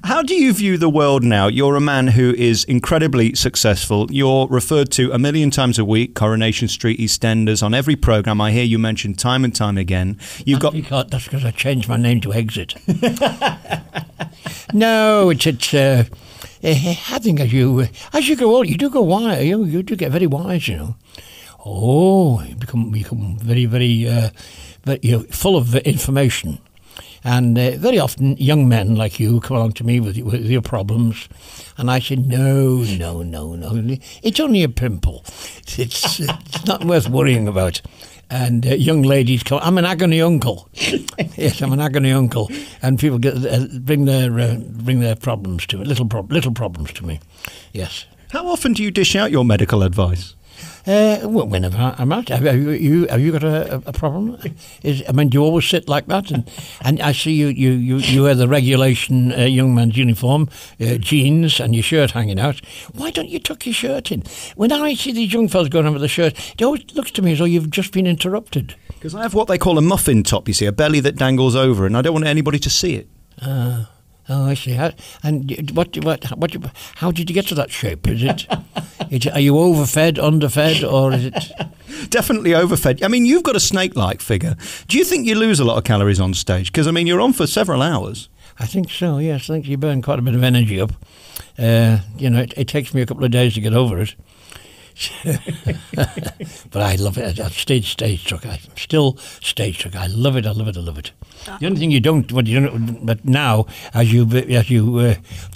How do you view the world now? You're a man who is incredibly successful. You're referred to a million times a week, Coronation Street, EastEnders, on every programme. I hear you mentioned time and time again. That's because I changed my name to Exit. No, it's I think as you grow old, you do go wise. You do get very wise, you know. Oh, you become very, very, full of information. And very often young men like you come along to me with your problems, and I say, no, it's only a pimple. It's not worth worrying about. And young ladies come, I'm an agony uncle. Yes, I'm an agony uncle. And people bring their problems to me, little problems to me. Yes. How often do you dish out your medical advice? Well, whenever I'm out. Have you got a problem? Do you always sit like that? And I see you wear the regulation young man's uniform, jeans, and your shirt hanging out. Why don't you tuck your shirt in? When I see these young fellas going on with the shirt, it always looks to me as though you've just been interrupted. Because I have what they call a muffin top, you see, a belly that dangles over, and I don't want anybody to see it. Oh, I see. And how did you get to that shape? Is it? Are you overfed, underfed, or is it? Definitely overfed. I mean, you've got a snake-like figure. Do you think you lose a lot of calories on stage? Because, I mean, you're on for several hours. I think so, yes. I think you burn quite a bit of energy up. It takes me a couple of days to get over it. But I love it. I'm stage struck. I'm still stage struck. I love it. The only thing you don't, but now as you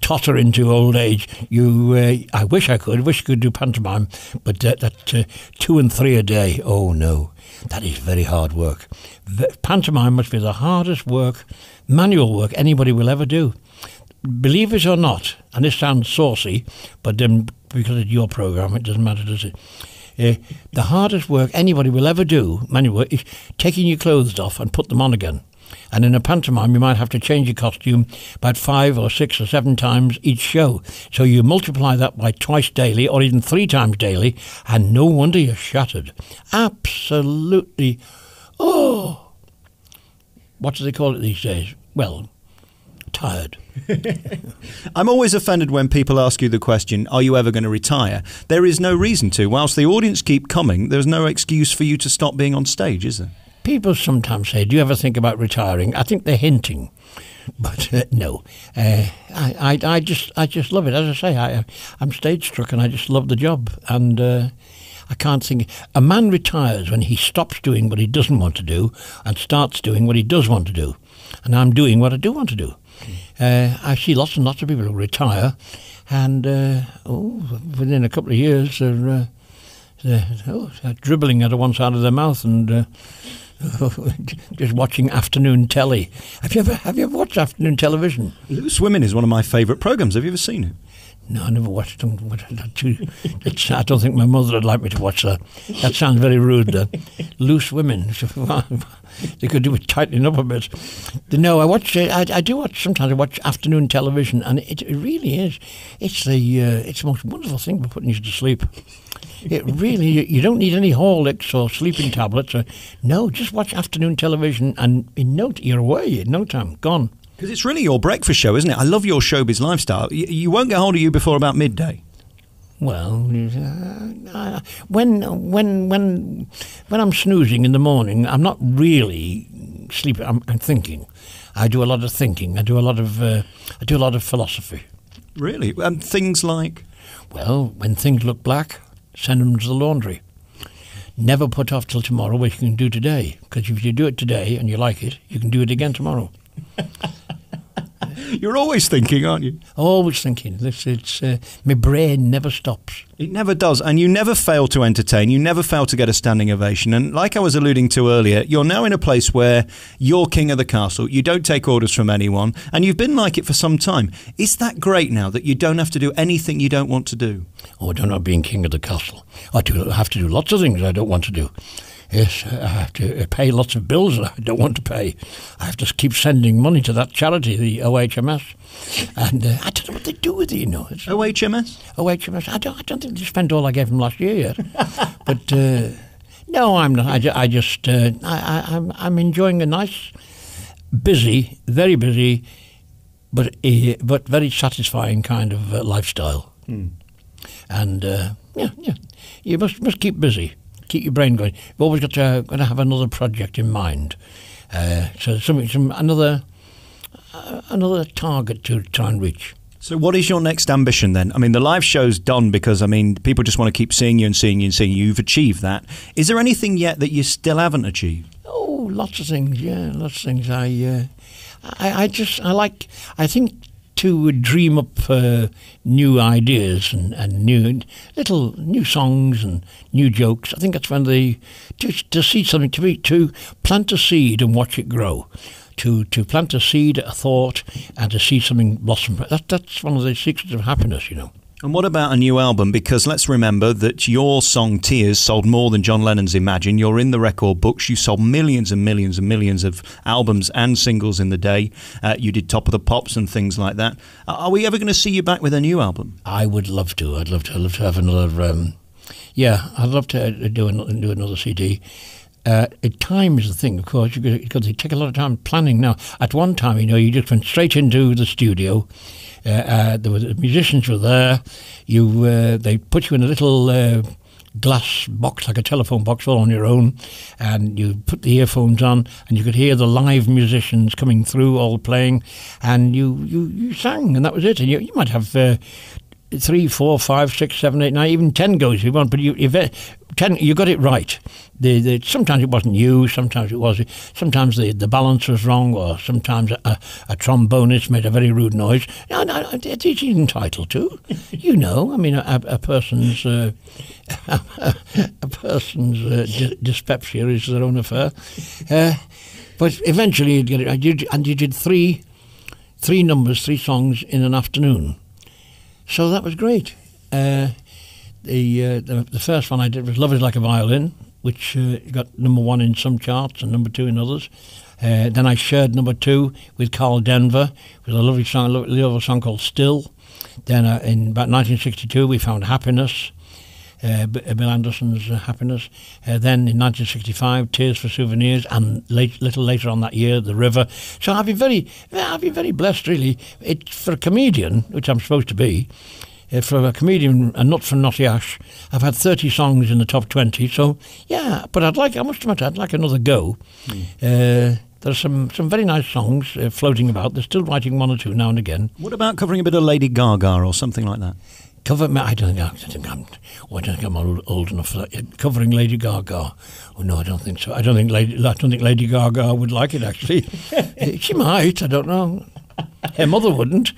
totter into old age, I wish I could do pantomime, but that 2 and 3 a day. Oh no, that is very hard work. Pantomime must be the hardest work, manual work anybody will ever do. Believe it or not, and this sounds saucy, but then because it's your program, it doesn't matter, does it? The hardest work anybody will ever do, manual work, is taking your clothes off and put them on again. And in a pantomime, you might have to change your costume about 5 or 6 or 7 times each show. So you multiply that by twice daily or even 3 times daily, and no wonder you're shattered. Absolutely. Oh, what do they call it these days? Well, tired. I'm always offended when people ask you the question, are you ever going to retire? There is no reason to. Whilst the audience keep coming, there's no excuse for you to stop being on stage, is there? People sometimes say, do you ever think about retiring? I think they're hinting, but no. I just love it. As I say, I'm stage struck and I just love the job. And I can't think. A man retires when he stops doing what he doesn't want to do and starts doing what he does want to do. And I'm doing what I do want to do. I see lots and lots of people who retire, and within a couple of years they're dribbling out of one side of their mouth and just watching afternoon telly. Have you ever watched afternoon television? Loose Women is one of my favourite programmes. Have you ever seen it? No, I never watched them. I don't think my mother would like me to watch that. That sounds very rude. Loose Women. They could do with tightening up a bit. No, I do watch. Sometimes I watch afternoon television, and it really is. It's the most wonderful thing for putting you to sleep. It really. You don't need any Horlicks or sleeping tablets. No, just watch afternoon television, and you're away in no time. Gone. Because it's really your breakfast show, isn't it? I love your showbiz lifestyle. You won't get hold of you before about midday. Well, when I'm snoozing in the morning, I'm not really sleeping. I'm thinking. I do a lot of thinking. I do a lot of philosophy. Really? And things like? Well, when things look black, send them to the laundry. Never put off till tomorrow what you can do today. Because if you do it today and you like it, you can do it again tomorrow. You're always thinking, aren't you? Always thinking. My brain never stops. It never does, and you never fail to entertain. You never fail to get a standing ovation. And like I was alluding to earlier, you're now in a place where you're king of the castle. You don't take orders from anyone, and you've been like it for some time. Is that great now that you don't have to do anything you don't want to do? Oh, I don't know being king of the castle. I have to do lots of things I don't want to do. Yes, I have to pay lots of bills that I don't want to pay. I have to keep sending money to that charity, the OHMS. And I don't know what they do with it, you know. OHMS? OHMS. I don't think they spent all I gave them last year yet. But no, I'm not. I'm enjoying a nice, busy, very busy, but very satisfying kind of lifestyle. And you must keep busy, keep your brain going. You've always got to have another project in mind. So another target to try and reach. So what is your next ambition then? I mean, the live show's done because, I mean, people just want to keep seeing you and seeing you and seeing you. You've achieved that. Is there anything yet that you still haven't achieved? Oh, lots of things, yeah, lots of things. I think to dream up new ideas and new songs and new jokes. I think that's when to see something, to plant a seed and watch it grow. To plant a seed, a thought, and to see something blossom. That's one of the secrets of happiness, you know. And what about a new album? Because let's remember that your song Tears sold more than John Lennon's Imagine. You're in the record books. You sold millions and millions and millions of albums and singles in the day. You did Top of the Pops and things like that. Are we ever going to see you back with a new album? I would love to. I'd love to have another. I'd love to do another CD. Time is the thing, of course, because they take a lot of time planning. Now, at one time, you just went straight into the studio. The musicians were there. They put you in a little glass box, like a telephone box, all on your own, and you put the earphones on, and you could hear the live musicians coming through, all playing, and you sang, and that was it. And you might have 3, 4, 5, 6, 7, 8, 9, even 10 goes if you want, but you got it right. Sometimes it wasn't you, sometimes it was. Sometimes the balance was wrong, or sometimes a trombonist made a very rude noise. He's entitled to, I mean, a person's dyspepsia is their own affair. But eventually you'd get it right. And you did three songs in an afternoon. So that was great. The first one I did was Love Is Like a Violin, which got #1 in some charts and #2 in others. Then I shared #2 with Carl Denver with a lovely song called Still. Then in about 1962 we found Happiness, Bill Anderson's Happiness. Then in 1965 Tears for Souvenirs, and little later on that year The River. So I've been very blessed, really. For a comedian, which I'm supposed to be, for a comedian and not from Naughty Ash, I've had 30 songs in the top 20. So yeah, but I must admit, I'd like another go. There's some very nice songs floating about. They're still writing one or two now and again. What about covering a bit of Lady Gaga or something like that? I don't think I'm old enough for that. Covering Lady Gaga? Oh no, I don't think so. I don't think Lady Gaga would like it. Actually, she might. I don't know. Her mother wouldn't.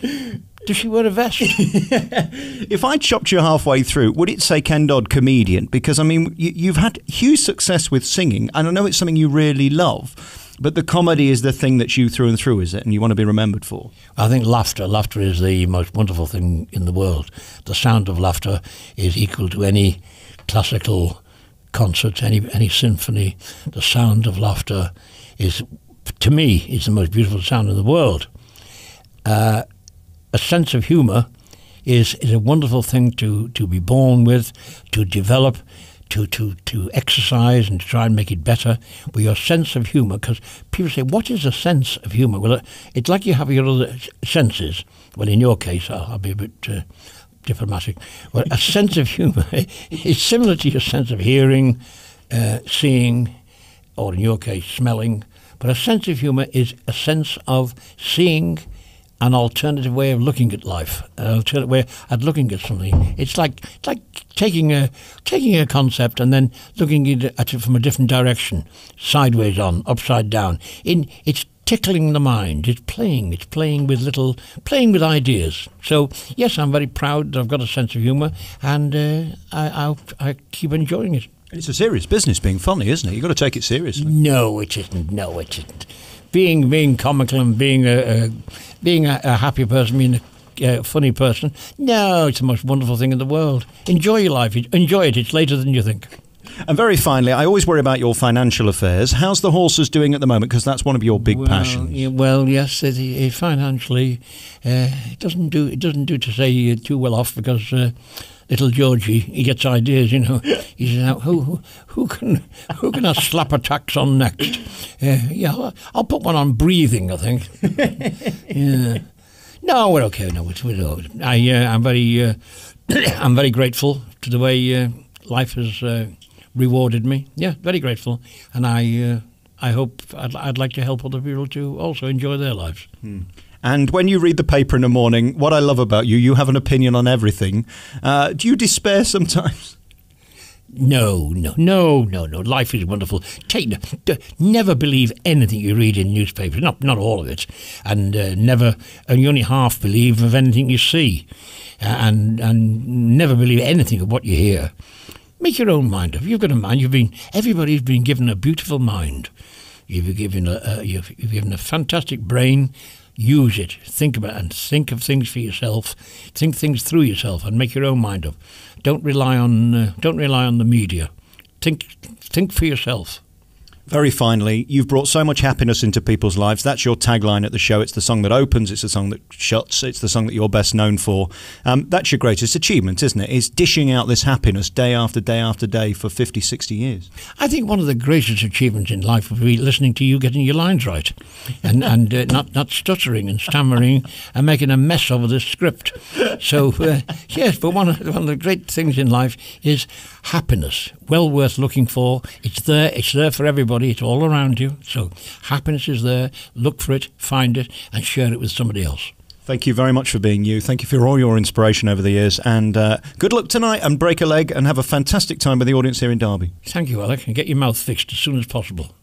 Does she wear a vest? If I chopped you halfway through, would it say Ken Dodd, comedian? Because I mean, you've had huge success with singing, and I know it's something you really love. But the comedy is the thing that's you through and through, is it? And you want to be remembered for? I think laughter is the most wonderful thing in the world. The sound of laughter is equal to any classical concert, any symphony. The sound of laughter is, to me, is the most beautiful sound in the world. A sense of humour is a wonderful thing to be born with, to develop, to exercise and to try and make it better. But your sense of humour, because people say, what is a sense of humour? Well, it's like you have your other senses. Well, in your case, I'll be a bit diplomatic. Well, a sense of humour is similar to your sense of hearing, seeing, or in your case, smelling. But a sense of humour is a sense of seeing an alternative way of looking at life, an alternative way of looking at something. It's like taking a concept and then looking at it from a different direction, sideways on, upside down. It's tickling the mind. It's playing with ideas. So yes, I'm very proud that I've got a sense of humour, and I keep enjoying it. It's a serious business being funny, isn't it? You've got to take it seriously. No, it isn't. Being comical and being a happy person, being a funny person, no, it's the most wonderful thing in the world. Enjoy your life. Enjoy it. It's later than you think. And very finally, I always worry about your financial affairs. How's the horses doing at the moment? Because that's one of your big passions. Yes, financially, it doesn't do to say you're too well off, because little Georgie, he gets ideas, He says, who can I slap a tax on next? I'll put one on breathing, I think. Yeah. No, we're okay. No, I'm very, I'm very grateful to the way life has rewarded me. Yeah, very grateful, and I hope I'd like to help other people to also enjoy their lives. And when you read the paper in the morning, what I love about you have an opinion on everything. Do you despair sometimes? No. Life is wonderful. Never believe anything you read in newspapers. Not all of it, and you only half believe of anything you see, and never believe anything of what you hear. Make your own mind up. You've got a mind. Everybody's been given a beautiful mind. You've given a fantastic brain. Use it. Think about it and think of things for yourself. Think things through yourself and make your own mind up. Don't rely on the media. Think for yourself. Very finally, you've brought so much happiness into people's lives. That's your tagline at the show. It's the song that opens, it's the song that shuts, it's the song that you're best known for. That's your greatest achievement, isn't it? Is dishing out this happiness day after day after day for 50, 60 years. I think one of the greatest achievements in life would be listening to you getting your lines right and not stuttering and stammering and making a mess of the script. So, yes, but one of the great things in life is happiness. Well worth looking for. It's there for everybody. It's all around you. So happiness is there. Look for it, find it, and share it with somebody else. Thank you very much for being you. Thank you for all your inspiration over the years. And good luck tonight, and break a leg and have a fantastic time with the audience here in Derby. Thank you, Alec. And get your mouth fixed as soon as possible.